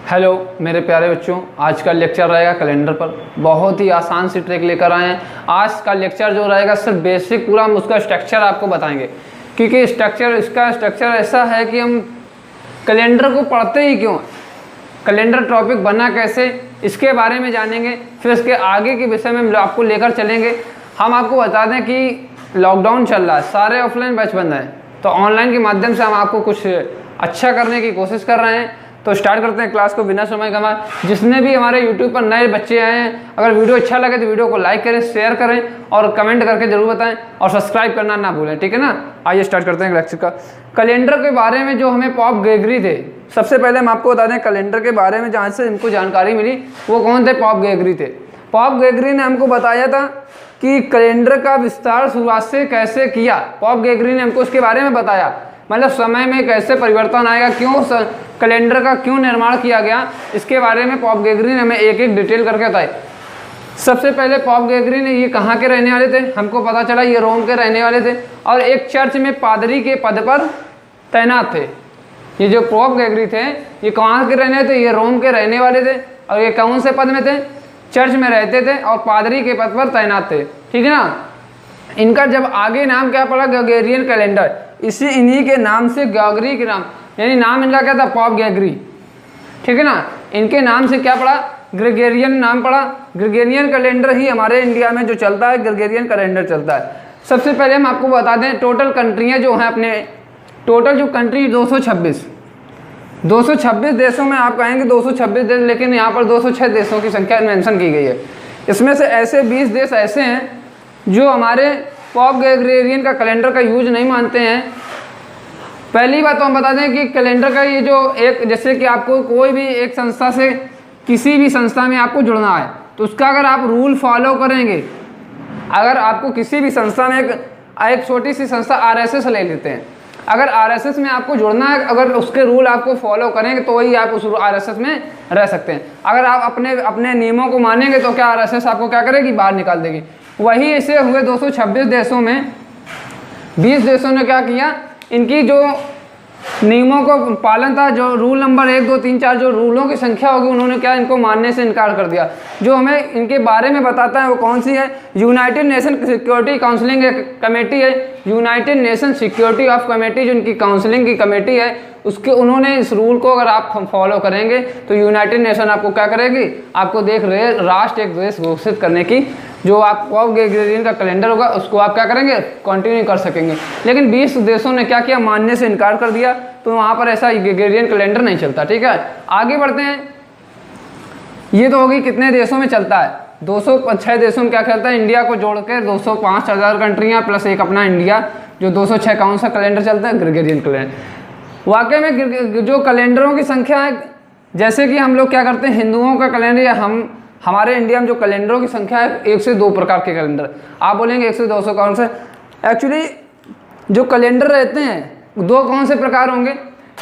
Hello मेरे प्यारे बच्चों, आज का लेक्चर रहेगा कैलेंडर पर। बहुत ही आसान सी ट्रिक लेकर आए हैं। आज का लेक्चर जो रहेगा सिर्फ बेसिक पूरा हम उसका स्ट्रक्चर आपको बताएंगे, क्योंकि इसका स्ट्रक्चर ऐसा है कि हम कैलेंडर को पढ़ते ही क्यों, कैलेंडर टॉपिक बना कैसे, इसके बारे में जानेंगे। फिर इसके आगे के विषय में हम आपको लेकर चलेंगे। हम आपको बता दें कि लॉकडाउन चल रहा है, सारे ऑफलाइन बैच बंद हैं, तो ऑनलाइन के माध्यम से हम आपको कुछ अच्छा करने की कोशिश कर रहे हैं। तो स्टार्ट करते हैं क्लास को बिना समय गंवाए। जिसने भी हमारे यूट्यूब पर नए बच्चे आए हैं, अगर वीडियो अच्छा लगे तो वीडियो को लाइक करें, शेयर करें और कमेंट करके जरूर बताएं और सब्सक्राइब करना ना भूलें, ठीक है ना। आइए स्टार्ट करते हैं लेक्चर का। कैलेंडर के बारे में जो हमें पॉप ग्रेगरी थे, सबसे पहले हम आपको बता दें कैलेंडर के बारे में जहाँ से इनको जानकारी मिली वो कौन थे, पॉप ग्रेगरी थे। पॉप ग्रेगरी ने हमको बताया था कि कैलेंडर का विस्तार शुरुआत से कैसे किया। पॉप ग्रेगरी ने हमको उसके बारे में बताया, मतलब समय में कैसे परिवर्तन आएगा, क्यों कैलेंडर का क्यों निर्माण किया गया, इसके बारे में पॉप ग्रेगरी ने हमें एक एक डिटेल करके बताई। सबसे पहले पॉप ग्रेगरी ने ये कहाँ के रहने वाले थे, हमको पता चला ये रोम के रहने वाले थे और एक चर्च में पादरी के पद पर तैनात थे। ये जो पॉप ग्रेगरी थे ये कहाँ के रहने थे, ये रोम के रहने वाले थे और ये कौन से पद में थे, चर्च में रहते थे और पादरी के पद पर तैनात थे, ठीक है ना। इनका जब आगे नाम क्या पड़ा, ग्रेगोरियन कैलेंडर, इन्हीं के नाम से ग्रेगरी के नाम, यानी नाम इनका क्या था, पॉप ग्रेगरी, ठीक है ना। इनके नाम से क्या पड़ा, ग्रेगोरियन नाम पड़ा। ग्रेगोरियन कैलेंडर ही हमारे इंडिया में जो चलता है, ग्रेगोरियन कैलेंडर चलता है। सबसे पहले हम आपको बता दें टोटल कंट्रियाँ जो हैं अपने, टोटल जो कंट्री 226 देशों में आप कहेंगे 226 देश, लेकिन यहाँ पर 206 देशों की संख्या मेंशन की गई है। इसमें से ऐसे 20 देश ऐसे हैं जो हमारे पॉप ग्रेगोरियन का कैलेंडर का यूज नहीं मानते हैं। पहली बात तो हम बता दें कि कैलेंडर का ये जो एक, जैसे कि आपको कोई भी एक संस्था से किसी भी संस्था में आपको जुड़ना है तो उसका अगर आप रूल फॉलो करेंगे, अगर आपको किसी भी संस्था में एक छोटी सी संस्था आरएसएस ले लेते हैं, अगर आरएसएस में आपको जुड़ना है, अगर उसके रूल आपको फॉलो करेंगे तो वही आप उस आरएसएस में रह सकते हैं। अगर आप अपने नियमों को मानेंगे तो क्या आरएसएस आपको क्या करेगी, बाहर निकाल देगी। वही ऐसे हुए 226 देशों में 20 देशों ने क्या किया, इनकी जो नियमों को पालन था, जो रूल नंबर 1 2 3 4 जो रूलों की संख्या होगी, उन्होंने क्या इनको मानने से इनकार कर दिया। जो हमें इनके बारे में बताता है वो कौन सी है, united nation security counselling committee है। United nation security of committee जो इनकी काउंसिलिंग की कमेटी है, उसके उन्होंने इस रूल को अगर आप फॉलो करेंगे तो यूनाइटेड नेशन आपको क्या करेगी, आपको देख रहे राष्ट्र एक देश घोषित करने की, जो आप पॉप ग्रेगोरियन का कैलेंडर होगा उसको आप क्या करेंगे, कंटिन्यू कर सकेंगे। लेकिन 20 देशों ने क्या किया, मानने से इनकार कर दिया, तो वहाँ पर ऐसा ग्रेगोरियन कैलेंडर नहीं चलता, ठीक है। आगे बढ़ते हैं। ये तो होगी कितने देशों में चलता है, 206 देशों में क्या चलता है, इंडिया को जोड़ के 205,000 कंट्रियाँ प्लस एक अपना इंडिया, जो 206 कौन सा कैलेंडर चलता है, ग्रेगोरियन कैलेंडर। वाकई में जो कैलेंडरों की संख्या है, जैसे कि हम लोग क्या करते हैं, हिंदुओं का कैलेंडर या हमारे इंडिया में जो कैलेंडरों की संख्या है 1 से 2 प्रकार के कैलेंडर। आप बोलेंगे 1 से 200 कौन से, एक्चुअली जो कैलेंडर रहते हैं 2 कौन से प्रकार होंगे।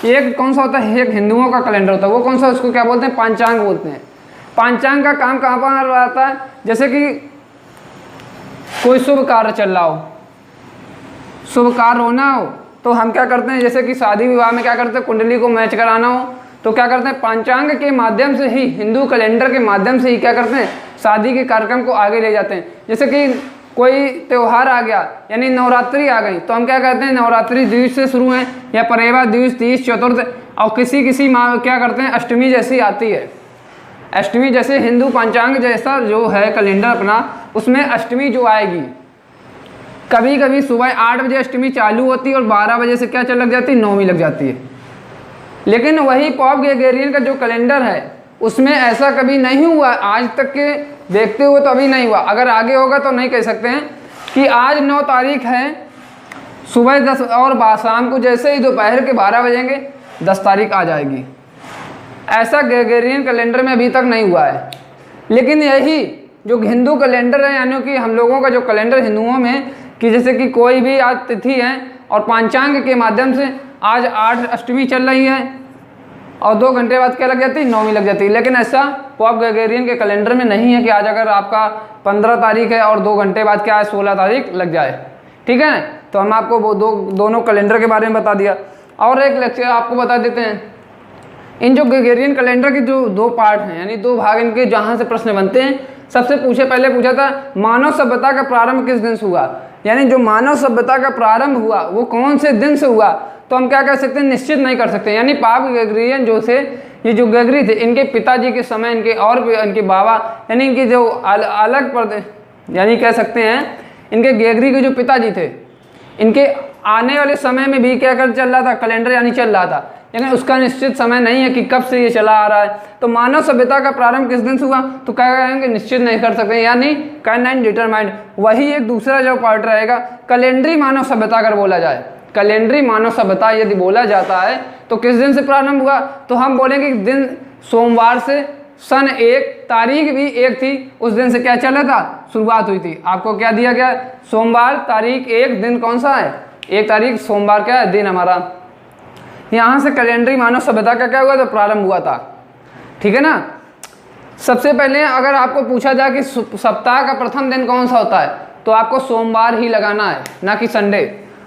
एक कौन सा होता है, एक हिंदुओं का कैलेंडर होता है, वो कौन सा, उसको क्या बोलते हैं, पंचांग बोलते हैं। पंचांग का काम कहाँ पर आता है, जैसे कि कोई शुभ कार्य चल रहा हो, शुभ कार्य होना हो, तो हम क्या करते हैं, जैसे कि शादी विवाह में क्या करते हैं, कुंडली को मैच कराना हो तो क्या करते हैं, पंचांग के माध्यम से ही, हिंदू कैलेंडर के माध्यम से ही क्या करते हैं, शादी के कार्यक्रम को आगे ले जाते हैं। जैसे कि कोई त्यौहार आ गया, यानी नवरात्रि आ गई, तो हम क्या कहते हैं, नवरात्रि द्विज से शुरू है, या परेवा द्विज, तीज, चतुर्थ, और किसी माह क्या करते हैं, अष्टमी जैसी आती है। अष्टमी जैसे हिंदू पंचांग जैसा जो है कैलेंडर अपना, उसमें अष्टमी जो आएगी, कभी कभी सुबह 8 बजे अष्टमी चालू होती है और 12 बजे से क्या चल लग जाती है, नौवीं लग जाती है। लेकिन वही पॉप ग्रेगोरियन का जो कैलेंडर है उसमें ऐसा कभी नहीं हुआ, आज तक के देखते हुए तो अभी नहीं हुआ। अगर आगे होगा तो नहीं कह सकते हैं कि आज 9 तारीख है, सुबह 10 और शाम को जैसे ही दोपहर के 12 बजेंगे 10 तारीख आ जाएगी, ऐसा ग्रेगोरियन कैलेंडर में अभी तक नहीं हुआ है। लेकिन यही जो हिंदू कैलेंडर है, यानी कि हम लोगों का जो कैलेंडर हिंदुओं में, कि जैसे कि कोई भी आज तिथि है और पंचांग के माध्यम से आज 8 अष्टमी चल रही है और 2 घंटे बाद क्या लग जाती है, नौवीं लग जाती है। लेकिन ऐसा पॉप ग्रेगोरियन के कैलेंडर में नहीं है कि आज अगर आपका 15 तारीख है और 2 घंटे बाद क्या है, 16 तारीख लग जाए, ठीक है। तो हम आपको वो दोनों कैलेंडर के बारे में बता दिया। और एक लेक्चर आपको बता देते हैं इन जो ग्रेगोरियन कैलेंडर के जो दो पार्ट हैं, यानी दो भाग इनके, जहाँ से प्रश्न बनते हैं। सबसे पहले पूछा था मानव सभ्यता का प्रारंभ किस दिन से हुआ, यानी जो मानव सभ्यता का प्रारंभ हुआ वो कौन से दिन से हुआ। तो हम क्या कर सकते हैं, निश्चित नहीं कर सकते। यानी पाप ग्रेगोरियन जो थे, ये जो ग्रेगरी थे, इनके पिताजी के समय इनके और भी इनके बाबा, यानी इनके जो अलग यानी कह सकते हैं इनके ग्रेगरी के जो पिताजी थे, इनके आने वाले समय में भी क्या कर चल रहा था, कैलेंडर यानी चल रहा था, लेकिन उसका निश्चित समय नहीं है कि कब से ये चला आ रहा है। तो मानव सभ्यता का प्रारंभ किस दिन से हुआ, तो क्या कहेंगे, निश्चित नहीं कर सकते, यानी कैन नॉट डिटरमाइंड। वही एक दूसरा जो पार्ट रहेगा, कैलेंडरी मानव सभ्यता अगर बोला जाए, कैलेंडरी मानव सभ्यता यदि बोला जाता है तो किस दिन से प्रारंभ हुआ, तो हम बोलेंगे कि दिन सोमवार से, सन 1, तारीख भी 1 थी, उस दिन से क्या चला था, शुरुआत हुई थी। आपको क्या दिया गया, सोमवार, तारीख 1, दिन कौन सा है, 1 तारीख, सोमवार क्या है, दिन हमारा। यहाँ से कैलेंडरी मानव सभ्यता का क्या हुआ, तो प्रारंभ हुआ था। ठीक है ना। सबसे पहले अगर आपको पूछा जाए कि सप्ताह का प्रथम दिन कौन सा होता है, तो आपको सोमवार ही लगाना है, ना कि संडे।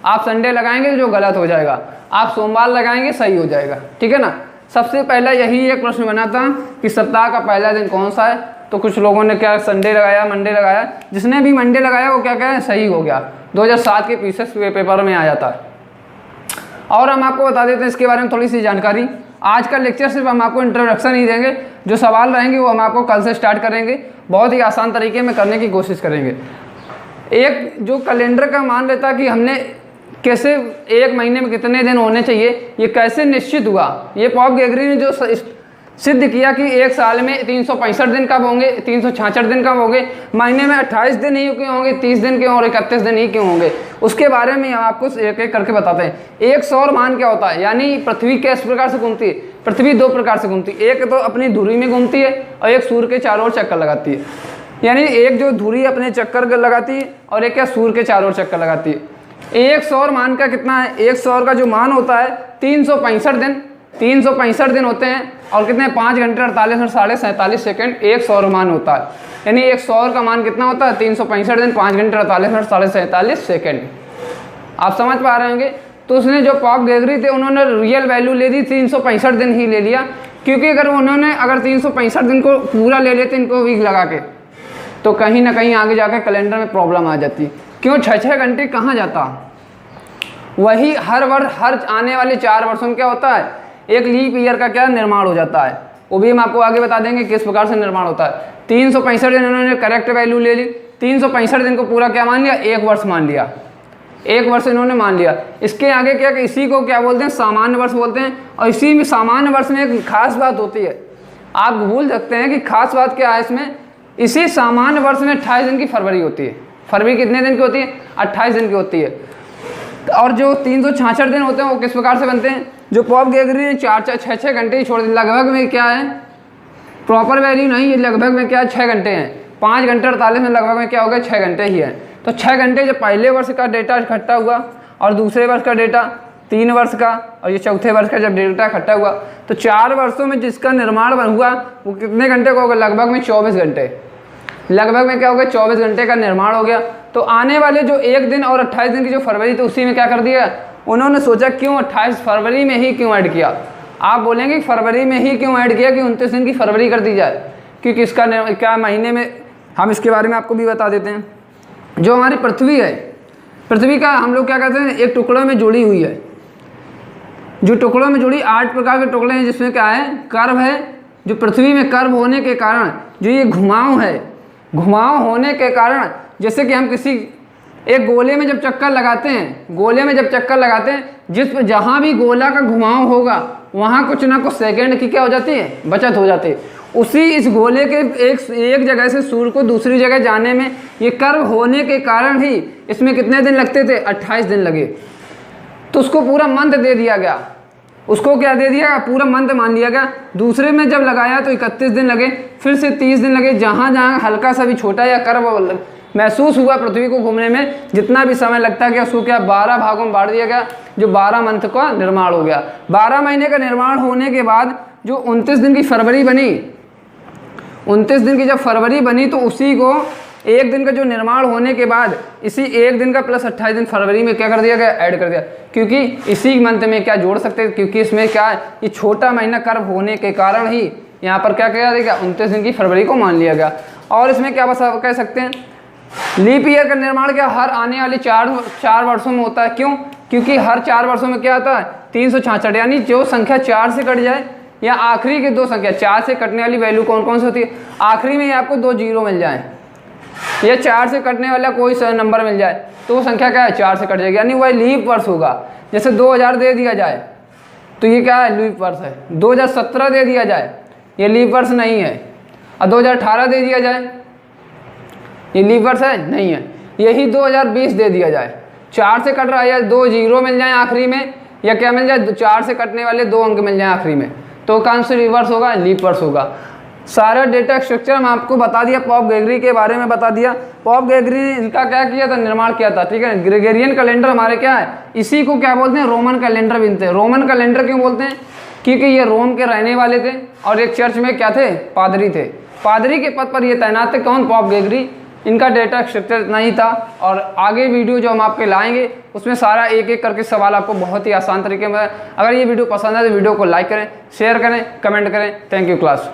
आप संडे लगाएंगे जो गलत हो जाएगा, आप सोमवार लगाएंगे सही हो जाएगा। ठीक है ना। सबसे पहला यही एक प्रश्न बना था कि सप्ताह का पहला दिन कौन सा है, तो कुछ लोगों ने क्या संडे लगाया, मंडे लगाया। जिसने भी मंडे लगाया वो क्या कहें, सही हो गया। 2007 के पीसेस पेपर में आ जाता है। और हम आपको बता देते हैं इसके बारे में थोड़ी सी जानकारी। आज का लेक्चर सिर्फ हम आपको इंट्रोडक्शन ही देंगे, जो सवाल रहेंगे वो हम आपको कल से स्टार्ट करेंगे, बहुत ही आसान तरीके में करने की कोशिश करेंगे। एक जो कैलेंडर का मान लेता कि हमने कैसे 1 महीने में कितने दिन होने चाहिए, ये कैसे निश्चित हुआ, ये पॉप ग्रेगरी ने जो सिद्ध किया कि 1 साल में 365 दिन कब होंगे, 366 दिन कब होंगे, महीने में 28 दिन ही क्यों होंगे, 30 दिन क्यों और 31 दिन ही क्यों होंगे, उसके बारे में हम आपको एक एक करके बताते हैं। एक सौर मान क्या होता है, यानी पृथ्वी किस प्रकार से घूमती है। पृथ्वी 2 प्रकार से घूमती है, एक तो अपनी धुरी में घूमती है और एक सूर्य के चारों ओर चक्कर लगाती है। यानी एक जो धुरी अपने चक्कर लगाती है और एक क्या सूर्य के चारों ओर चक्कर लगाती है। एक सौर मान का कितना है, एक सौर का जो मान होता है 365 दिन, 365 दिन होते हैं और कितने 5 घंटे 48 मिनट 47 सेकंड एक सौर मान होता है। यानी एक सौर का मान कितना होता है, 365 दिन 5 घंटे 48 मिनट 47 सेकंड। आप समझ पा रहे होंगे। तो उसने जो पॉप ग्रेगरी थे उन्होंने रियल वैल्यू ले दी, 365 दिन ही ले लिया, क्योंकि अगर उन्होंने 365 दिन को पूरा ले लेते इनको वीक लगा के, तो कहीं ना कहीं आगे जाकर कैलेंडर में प्रॉब्लम आ जाती। क्यों 6-6 घंटे कहाँ जाता, वही हर वर्ष हर आने वाले 4 वर्षों में क्या होता है, एक लीप ईयर का क्या निर्माण हो जाता है। वो भी हम आपको आगे बता देंगे किस प्रकार से निर्माण होता है। 365 दिन उन्होंने करेक्ट वैल्यू ले ली, 365 दिन को पूरा क्या मान लिया, 1 वर्ष मान लिया, 1 वर्ष इन्होंने मान लिया। इसके आगे क्या कि इसी को क्या बोलते हैं, सामान्य वर्ष बोलते हैं। और इसी में सामान्य वर्ष में एक खास बात होती है, आप भूल सकते हैं कि खास बात क्या है इसमें। इसी सामान्य वर्ष में 28 दिन की फरवरी होती है। फरवरी कितने दिन की होती है, 28 दिन की होती है। और जो 366 दिन होते हैं वो किस प्रकार से बनते हैं, जो पॉप ग्रेगरी ने 4-6 घंटे ही छोड़ दिए। लगभग में क्या है, प्रॉपर वैल्यू नहीं, ये लगभग में क्या है 6 घंटे हैं। 5 घंटे 48 में लगभग में क्या हो गया, 6 घंटे ही है। तो 6 घंटे जब पहले वर्ष का डेटा इकट्ठा हुआ और दूसरे वर्ष का डेटा, 3 वर्ष का और ये चौथे वर्ष का जब डेटा इकट्ठा हुआ, तो 4 वर्षों में जिसका निर्माण हुआ वो कितने घंटे का होगा, लगभग में 24 घंटे। लगभग में क्या हो गया, 24 घंटे का निर्माण हो गया। तो आने वाले जो 1 दिन और 28 दिन की जो फरवरी थी उसी में क्या कर दिया उन्होंने, सोचा क्यों 28 फरवरी में ही क्यों ऐड किया। आप बोलेंगे फरवरी में ही क्यों ऐड किया कि 29 दिन की फरवरी कर दी जाए, क्योंकि इसका क्या महीने में, हम इसके बारे में आपको भी बता देते हैं। जो हमारी पृथ्वी है, पृथ्वी का हम लोग क्या कहते हैं, एक टुकड़ों में जुड़ी हुई है। जो टुकड़ों में जुड़ी 8 प्रकार के टुकड़े हैं, जिसमें क्या है, कर्व है। जो पृथ्वी में कर्व होने के कारण जो ये घुमाव है, घुमाव होने के कारण, जैसे कि हम किसी एक गोले में जब चक्कर लगाते हैं, गोले में जब चक्कर लगाते हैं, जिस पर जहाँ भी गोला का घुमाव होगा वहाँ कुछ ना कुछ सेकंड की क्या हो जाती है, बचत हो जाती है। उसी इस गोले के एक जगह से सूर्य को दूसरी जगह जाने में ये कर्व होने के कारण ही इसमें कितने दिन लगते थे, 28 दिन लगे। तो उसको पूरा मंथ दे दिया गया, उसको क्या दे दिया, पूरा मंथ मान लिया गया। दूसरे में जब लगाया तो 31 दिन लगे, फिर से 30 दिन लगे। जहाँ जहाँ हल्का सा भी छोटा या कर्व महसूस हुआ पृथ्वी को घूमने में, जितना भी समय लगता गया उसको क्या 12 भागों में बांट दिया गया, जो 12 मंथ का निर्माण हो गया। 12 महीने का निर्माण होने के बाद जो 29 दिन की फरवरी बनी, 29 दिन की जब फरवरी बनी तो उसी को एक दिन का जो निर्माण होने के बाद इसी एक दिन का प्लस 28 दिन फरवरी में क्या कर दिया गया, ऐड कर दिया, क्योंकि इसी मंथ में क्या जोड़ सकते हैं, क्योंकि इसमें क्या है, ये छोटा महीना कर्व होने के कारण ही यहाँ पर क्या किया गया, 29 दिन की फरवरी को मान लिया गया। और इसमें क्या बस कह सकते हैं, लीप ईयर का निर्माण क्या हर आने वाले चार वर्षों में होता है। क्यों? क्योंकि हर 4 वर्षों में क्या आता है, 366, यानी जो संख्या 4 से कट जाए या आखिरी की 2 संख्या 4 से कटने वाली वैल्यू कौन कौन सी होती है, आखिरी में आपको 2 जीरो मिल जाए या 4 से कटने वाला कोई नंबर मिल जाए तो वो संख्या क्या है, 4 से कट जाएगी, यानी वह लीप वर्ष होगा। जैसे 2000 दे दिया जाए तो ये क्या है, लीप वर्ष है। 2017 दे दिया जाए ये लीप वर्ष नहीं है, और 2018 दे दिया जाए ये लीप वर्ष है, नहीं है। यही 2020 दे दिया जाए, 4 से कट रहा है, या 2 जीरो मिल जाए आखिरी में, या क्या मिल जाए, 4 से कटने वाले 2 अंक मिल जाए आखिरी में, तो कौन सा रिवर्स होगा, लीप वर्ष होगा। सारा डेटा स्ट्रक्चर मैं आपको बता दिया, पॉप ग्रेगरी के बारे में बता दिया। पॉप ग्रेगरी ने इनका क्या किया था, निर्माण किया था, ठीक है। ग्रेगरियन कैलेंडर हमारे क्या है, इसी को क्या बोलते हैं, रोमन कैलेंडर बोलते हैं। रोमन कैलेंडर क्यों बोलते हैं, क्योंकि ये रोम के रहने वाले थे और एक चर्च में क्या थे, पादरी थे। पादरी के पद पर ये तैनात थे, कौन, पॉप ग्रेगरी। इनका डेटा स्ट्रक्चर इतना ही था, और आगे वीडियो जो हम आपके लाएंगे उसमें सारा एक एक करके सवाल आपको बहुत ही आसान तरीके में। अगर ये वीडियो पसंद है तो वीडियो को लाइक करें, शेयर करें, कमेंट करें। Thank you class.